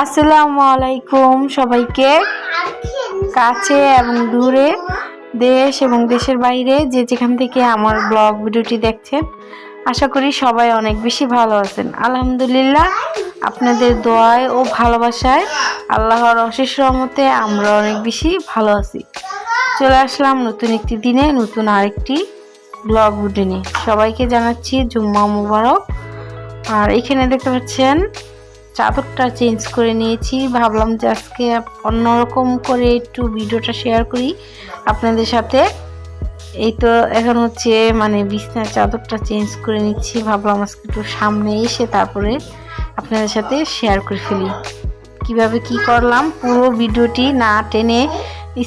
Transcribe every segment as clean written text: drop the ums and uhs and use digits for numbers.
আসসালামু আলাইকুম সবাইকে, কাছে এবং দূরে, দেশ এবং দেশের বাইরে যে যেখান থেকে আমার ব্লগ ভিডিওটি দেখছেন, আশা করি সবাই অনেক বেশি ভালো আছেন। আলহামদুলিল্লাহ, আপনাদের দোয়ায় ও ভালোবাসায় আল্লাহর অশেষ রহমতে আমরা অনেক বেশি ভালো আছি। চলে আসলাম নতুন একটি দিনে নতুন আরেকটি ব্লগ ভিডিও নিয়ে। সবাইকে জানাচ্ছি জুম্মা মুবারক। আর এখানে দেখতে পাচ্ছেন চাদরটা চেঞ্জ করে নিয়েছি, ভাবলাম যে আজকে অন্যরকম করে একটু ভিডিওটা শেয়ার করি আপনাদের সাথে। এই তো এখন হচ্ছে বিছনার চাদরটা চেঞ্জ করে নিচ্ছি, ভাবলাম আজকে একটু সামনে এসে তারপরে আপনাদের সাথে শেয়ার করে ফেলি কিভাবে কি করলাম। পুরো ভিডিওটি না টেনে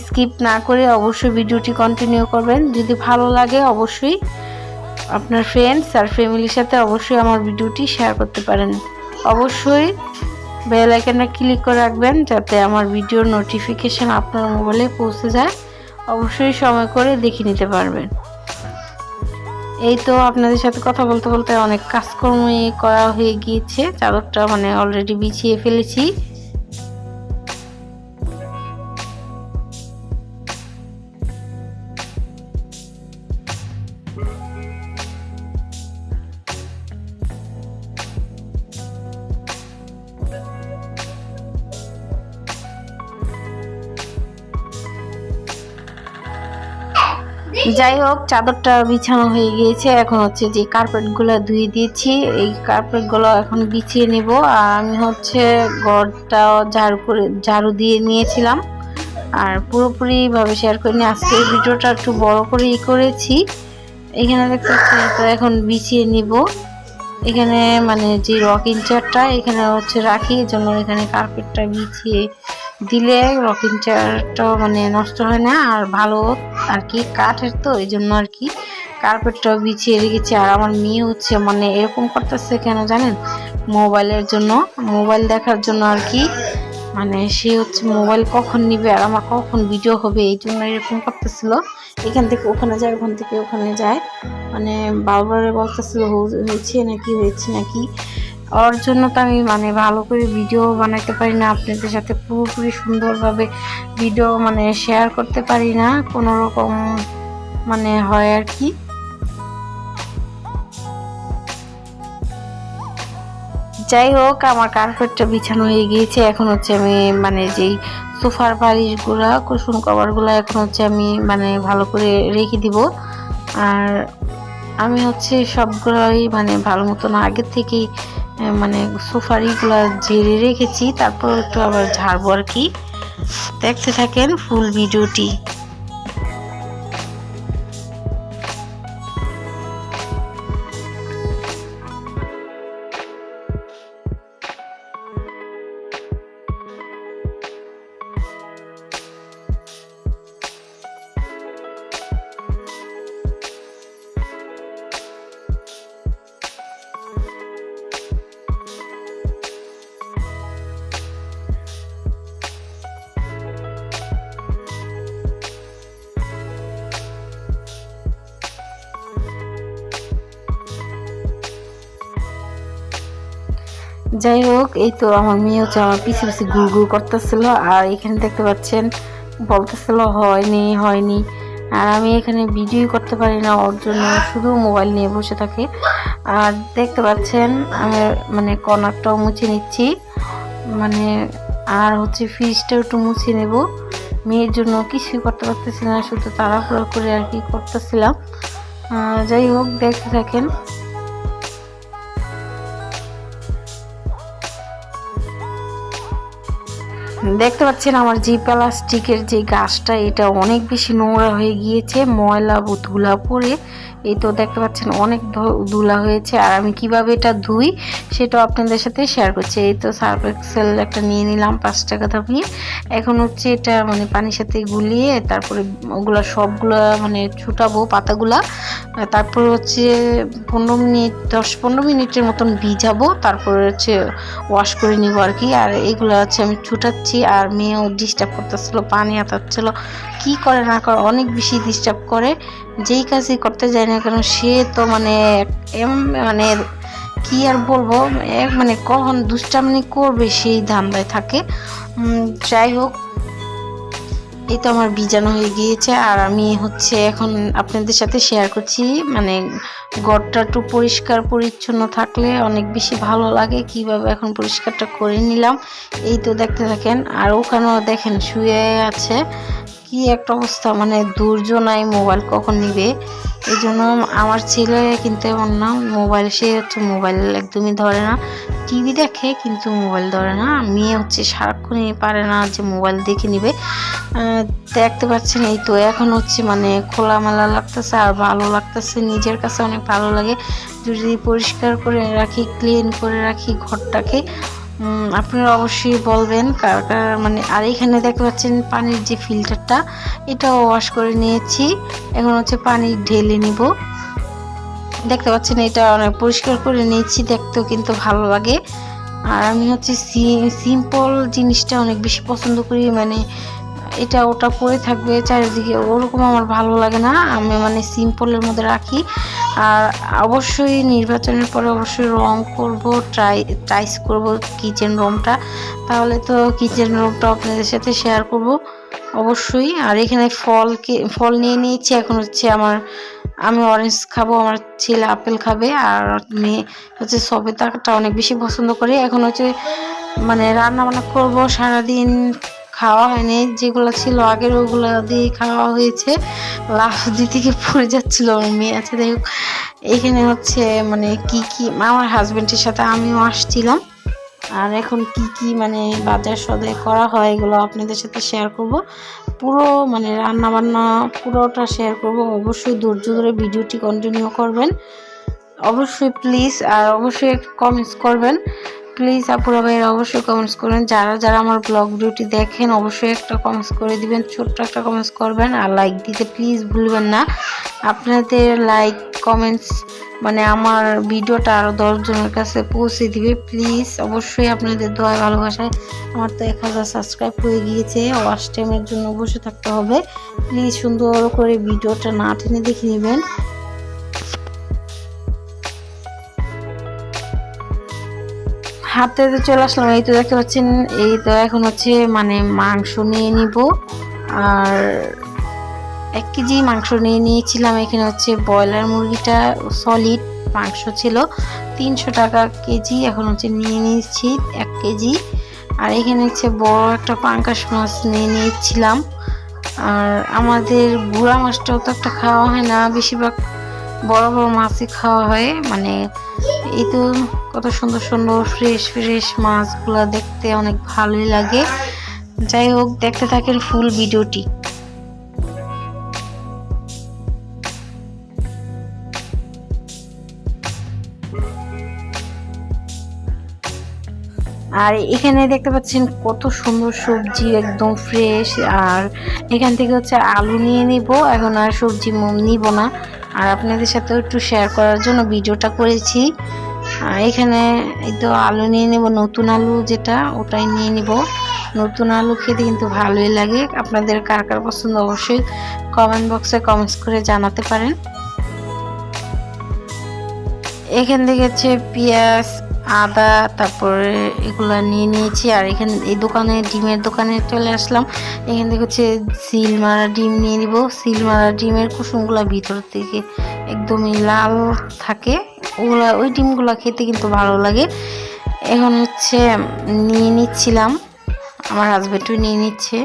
স্কিপ না করে অবশ্যই ভিডিওটি কন্টিনিউ করবেন। যদি ভালো লাগে অবশ্যই আপনার ফ্রেন্ডস আর ফ্যামিলির সাথে অবশ্যই আমার ভিডিওটি শেয়ার করতে পারেন। অবশ্যই বেল আইকনটা ক্লিক করে রাখবেন যাতে আমার ভিডিওর নোটিফিকেশন আপনার মোবাইলে পৌঁছে যায়। অবশ্যই সময় করে দেখে নিতে পারবেন। এই তো আপনাদের সাথে কথা বলতে বলতে অনেক কাজকর্ম করা হয়ে গিয়েছে, চাদরটা অলরেডি বিছিয়ে ফেলেছি। যাই হোক, চাদরটা বিছানো হয়ে গিয়েছে। এখন হচ্ছে যে কার্পেটগুলো ধুয়ে দিয়েছি, এই কার্পেটগুলো এখন বিছিয়ে নেব। আর আমি হচ্ছে ঘরটা ঝাড়ু দিয়ে নিয়েছিলাম, আর পুরোপুরিভাবে শেয়ার করিনি। আজকে এই ভিডিওটা একটু বড় করেই করেছি। এখানে দেখতে পাচ্ছি তো এখন বিছিয়ে নিব। এখানে যে রকিং চেয়ারটা এখানে হচ্ছে রাখি, এই জন্য এখানে কার্পেটটা বিছিয়ে দিলে রকিং চেয়ারটা নষ্ট হয় না, আর ভালো আর কি কাঠের, তো এই জন্য আর কি কার্পেটটাও বিছিয়ে রেখেছি। আর আমার মেয়ে হচ্ছে এরকম করতেছে কেন জানেন? মোবাইলের জন্য, মোবাইল দেখার জন্য আর কি। সে হচ্ছে মোবাইল কখন নিবে আর আমার কখন ভিডিও হবে, এই জন্য এরকম করতেছিল। এখান থেকে ওখানে যায়, ওখান থেকে ওখানে যায়, বারবার বলতেছিল হয়েছে নাকি। ওর জন্য তো আমি ভালো করে ভিডিও বানাইতে পারি না, আপনাদের সাথে পুরোপুরি সুন্দরভাবে ভিডিও শেয়ার করতে পারি না, কোনো রকম হয় আর কি। যাই হোক, আমার কার্পেটটা বিছানো হয়ে গিয়েছে। এখন হচ্ছে আমি যেই সোফার বালিশগুলা, কুশন কভারগুলো এখন হচ্ছে আমি ভালো করে রেখে দিব। আর আমি হচ্ছে সবগুলোই ভালো মতন আগে থেকেই সোফারিগুলা ঝেড়ে রেখেছি, তারপর একটু আবার ঝাড়বো আর কি। দেখতে থাকেন ফুল ভিডিওটি। যাই হোক, এই তো আমার মেয়ে হচ্ছে আমার পিছে পিছে ঘুর ঘুর করতেছিল। আর এখানে দেখতে পাচ্ছেন বলতেছিল হয়নি। আর আমি এখানে ভিডিও করতে পারি না, ওর জন্য শুধু মোবাইল নিয়ে বসে থাকে। আর দেখতে পাচ্ছেন আমি কর্নারটাও মুছে নিচ্ছি, আর হচ্ছে ফ্রিজটাও একটু মুছে নেব। মেয়ের জন্য কিছুই করতে পারতেছি না, শুধু তাড়াহুড়ো করে আর কি করতেছিলাম। যাই হোক, দেখতে থাকেন। দেখতে পাচ্ছেন আমার যে প্লাস্টিকের যে গাছটা, এটা অনেক বেশি নোংরা হয়ে গিয়েছে, ময়লা ধুলা পড়ে। এই তো দেখতে পাচ্ছেন অনেক ধুলা হয়েছে। আর আমি কিভাবে এটা ধুই সেটাও আপনাদের সাথে শেয়ার করছি। এই তো সার্ফ এক্সেল একটা নিয়ে নিলাম 5 টাকা দামিয়ে। এখন হচ্ছে এটা পানির সাথে গুলিয়ে তারপরে ওগুলা সবগুলা ছুটাবো পাতাগুলা। তারপর হচ্ছে 10-15 মিনিটের মতন ভিজাবো, তারপরে হচ্ছে ওয়াশ করে নিব আর কি। আর এগুলো হচ্ছে আমি ছুটাচ্ছি। আর মেয়েও ডিস্টার্ব করতেছিল, পানি আতাচ্ছিল, কি করে না করে অনেক বেশি ডিস্টার্ব করে। যেই কাজই করতে যায় না কেন সে তো কি আর বলবো, মানে কখন দুষ্টামি করবে সেই ধান্দায় থাকে। যাই হোক, এই তো আমার বীজাণু হয়ে গিয়েছে। আর আমি হচ্ছে এখন আপনাদের সাথে শেয়ার করছি, মানে ঘরটা একটু পরিষ্কার পরিচ্ছন্ন থাকলে অনেক বেশি ভালো লাগে। কিভাবে এখন পরিষ্কারটা করে নিলাম, এই তো দেখতে থাকেন। আর ওখানেও দেখেন শুয়ে আছে, কি একটা অবস্থা, মানে ধৈর্য নাই মোবাইল কখন নিবে। এই জন্য আমার ছেলে কিন্তু এমন না, মোবাইল সে হচ্ছে মোবাইল একদমই ধরে না, টিভি দেখে কিন্তু মোবাইল ধরে না। মেয়ে হচ্ছে সারাক্ষণই পারে না যে মোবাইল দেখে নিবে। দেখতে পাচ্ছেন এই তো এখন হচ্ছে মানে খোলামেলা লাগতেছে আর ভালো লাগতেছে, নিজের কাছে অনেক ভালো লাগে যদি পরিষ্কার করে রাখি, ক্লিন করে রাখি ঘরটাকে। আপনারা অবশ্যই বলবেন কার কার মানে। আর এখানে দেখতে পাচ্ছেন পানির যে ফিল্টারটা, এটাও ওয়াশ করে নিয়েছি, এখন হচ্ছে পানি ঢেলে নিব। দেখতে পাচ্ছেন এটা অনেক পরিষ্কার করে নিয়েছি, দেখতেও কিন্তু ভালো লাগে। আর আমি হচ্ছে সিম্পল জিনিসটা অনেক বেশি পছন্দ করি, মানে এটা ওটা পরে থাকবে চারিদিকে, ওরকম আমার ভালো লাগে না। আমি মানে সিম্পলের মধ্যে রাখি। আর অবশ্যই নির্বাচনের পরে অবশ্যই রং করব, ট্রাইস করব কিচেন রুমটা, তাহলে তো কিচেন রুমটা আপনাদের সাথে শেয়ার করব অবশ্যই। আর এখানে ফল নিয়ে নিয়েছি, এখন হচ্ছে আমি অরেঞ্জ খাবো, আমার ছেলে আপেল খাবে, আর মেয়ে হচ্ছে সবেদাটা অনেক বেশি পছন্দ করে। এখন হচ্ছে মানে রান্না বান্না করবো, সারাদিন খাওয়া হয়নি, যেগুলো ছিল আগের ওগুলো দিয়ে খাওয়া হয়েছে, লাফ দিকে পড়ে যাচ্ছিল আমার মেয়ে। আচ্ছা যাই হোক, এখানে হচ্ছে মানে কি আমার হাজবেন্ডের সাথে আমিও আসছিলাম। আর এখন কি মানে বাজার সদাই করা হয় এগুলো আপনাদের সাথে শেয়ার করব, পুরো মানে রান্না বান্না পুরোটা শেয়ার করব। অবশ্যই ধৈর্য ধরে ভিডিওটি কন্টিনিউ করবেন অবশ্যই প্লিজ। আর অবশ্যই কমেন্টস করবেন প্লিজ, আপুরা ভাইয়েরা অবশ্যই কমেন্টস করবেন। যারা আমার ব্লগ ভিডিওটি দেখেন অবশ্যই একটা কমেন্টস করে দিবেন, ছোট্ট একটা কমেন্টস করবেন। আর লাইক দিতে প্লিজ ভুলবেন না। আপনাদের লাইক কমেন্টস মানে আমার ভিডিওটা আরও 10 জনের কাছে পৌঁছে দিবে প্লিজ। অবশ্যই আপনাদের দোয়া ভালোবাসায় আমার তো 1000 সাবস্ক্রাইব হয়ে গিয়েছে, ওয়াচ টাইমের জন্য বসে থাকতে হবে। প্লিজ সুন্দর করে ভিডিওটা না টেনে দেখে নেবেন। হাতে তো চলে আসলাম, এই তো দেখতে পাচ্ছেন, এই তো এখন হচ্ছে মানে মাংস নিয়ে নিব। আর 1 কেজি মাংস নিয়ে নিয়েছিলাম। এখানে হচ্ছে ব্রয়লার মুরগিটা সলিড মাংস ছিল 300 টাকা কেজি, এখন হচ্ছে নিয়ে নিয়েছি 1 কেজি। আর এখানে হচ্ছে বড় একটা পাঙ্গাস মাছ নিয়ে নিয়েছিলাম। আর আমাদের বুড়া মাছটাও তো একটা খাওয়া হয় না, বেশিরভাগ বড় বড় মাছই খাওয়া হয়। মানে এই তো কত সুন্দর সুন্দর ফ্রেশ মাছগুলো দেখতে অনেক ভালোই লাগে। যাই হোক, দেখতে থাকেন ফুল ভিডিওটি। আর এখানে দেখতে পাচ্ছেন কত সুন্দর সবজি, একদম ফ্রেশ। আর এখান থেকে হচ্ছে আলু নিয়ে নিব, এখন আর সবজি নিব না। আর আপনাদের সাথে একটু শেয়ার করার জন্য ভিডিওটা করেছি। এখানে এই তো আলু নিয়ে নেব, নতুন আলু যেটা ওটাই নিয়ে নিব। নতুন আলু খেতে কিন্তু ভালোই লাগে। আপনাদের কার কার পছন্দ অবশ্যই কমেন্ট বক্সে কমেন্টস করে জানাতে পারেন। এখান থেকে হচ্ছে পেঁয়াজ, আদা, তারপরে এগুলা নিয়ে নিয়েছি। আর এখানে এই দোকানে ডিমের দোকানে চলে আসলাম। এখান থেকে হচ্ছে সিল মারা ডিম নিয়ে নিব। সিল মারা ডিমের কুসুমগুলা ভিতর থেকে একদমই লাল থাকে, ওই ডিমগুলা খেতে কিন্তু ভালো লাগে। এখন হচ্ছে নিয়ে নিচ্ছিলাম, আমার হাজবেন্ডও নিয়ে নিচ্ছে।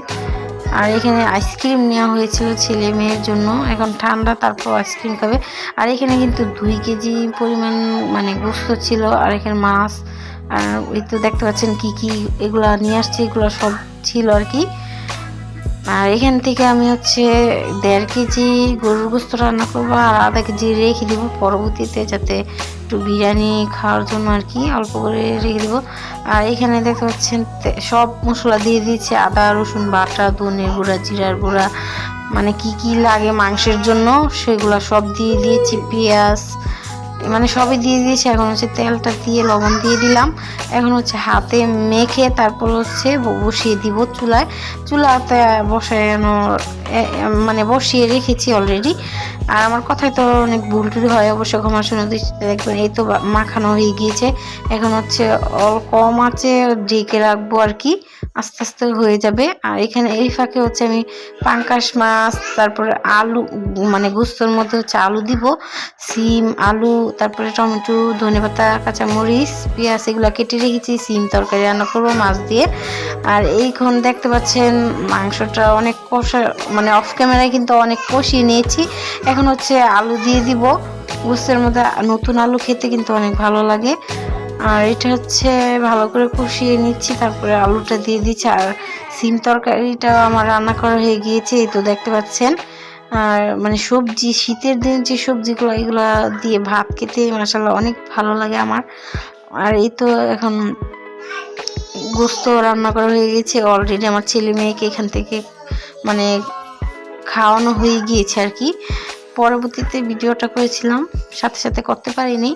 আর এখানে আইসক্রিম নেওয়া হয়েছিল ছেলে মেয়ের জন্য, এখন ঠান্ডা তারপর আইসক্রিম খাবে। আর এখানে কিন্তু 2 কেজি পরিমাণ মানে গোস্ত ছিল। আর এখানে মাছ, আর ওই তো দেখতে পাচ্ছেন কি এগুলা নিয়ে আসছে, এগুলো সব ছিল আর কি। আর এখান থেকে আমি হচ্ছে 1.5 কেজি গরুর গোস্ত রান্না করবো, আর আধা কেজি রেখে দিব পরবর্তীতে, যাতে একটু বিরিয়ানি খাওয়ার জন্য আর কি অল্প করে রেখে দিব। আর এখানে দেখতে পাচ্ছেন সব মশলা দিয়ে দিয়েছি, আদা রসুন বাটা, ধনে গুঁড়া, জিরার গুঁড়া, মানে কি লাগে মাংসের জন্য সেগুলো সব দিয়ে দিয়েছি। পেঁয়াজ মানে সবই দিয়ে দিয়েছি। এখন হচ্ছে তেলটা দিয়ে লবণ দিয়ে দিলাম। এখন হচ্ছে হাতে মেখে তারপর হচ্ছে বসিয়ে দিব চুলাতে বসানো, মানে বসিয়ে রেখেছি অলরেডি। আর আমার কথায় তো অনেক ভুল টুল হয়, অবশ্য ক্ষমা শুনে দৃষ্টিতে দেখবেন। এই তো মাখানো হয়ে গিয়েছে। এখন হচ্ছে কম আঁচে ঢেকে রাখবো আর কি, আস্তে আস্তে হয়ে যাবে। আর এখানে এই ফাঁকে হচ্ছে আমি পাঙ্কাশ মাছ, তারপরে আলু, মানে গোস্তর মধ্যে হচ্ছে আলু দিব, সিম, আলু, তারপরে টমেটো, ধনেপাতা, কাঁচামরিচ, পেঁয়াজ এগুলো কেটে রেখেছি। সিম তরকারি রান্না করবো মাছ দিয়ে। আর এইখন দেখতে পাচ্ছেন মাংসটা অনেক কষা, মানে অফ ক্যামেরায় কিন্তু অনেক কষিয়ে নিয়েছি। এখন হচ্ছে আলু দিয়ে দিব। গোস্তের মধ্যে নতুন আলু খেতে কিন্তু অনেক ভালো লাগে। আর এটা হচ্ছে ভালো করে কষিয়ে নিচ্ছি, তারপরে আলুটা দিয়ে দিচ্ছি। আর সিম তরকারিটা আমার রান্না করা হয়ে গিয়েছে, এই তো দেখতে পাচ্ছেন। আর মানে সবজি, শীতের দিন যে সবজিগুলো এগুলো দিয়ে ভাত খেতে মাশাআল্লাহ অনেক ভালো লাগে আমার। আর এই তো এখন গোস্ত রান্না করা হয়ে গেছে অলরেডি। আমার ছেলে মেয়েকে এখান থেকে মানে খাওয়ানো হয়ে গিয়েছে আর কি। পরবর্তীতে ভিডিওটা করেছিলাম, সাথে সাথে করতে পারিনি।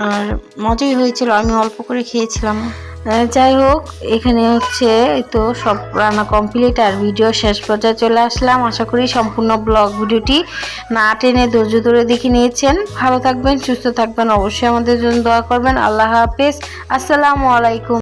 আর মজাই হয়েছিল, আমি অল্প করে খেয়েছিলাম। যাই হোক, এখানে হচ্ছে তো সব রান্না কমপ্লিট আর ভিডিও শেষ পর্যায়ে চলে আসলাম। আশা করি সম্পূর্ণ ব্লগ ভিডিওটি না টেনে ধৈর্য ধরে দেখে নিয়েছেন। ভালো থাকবেন, সুস্থ থাকবেন, অবশ্যই আমাদের জন্য দোয়া করবেন। আল্লাহ হাফেজ, আসসালামু আলাইকুম।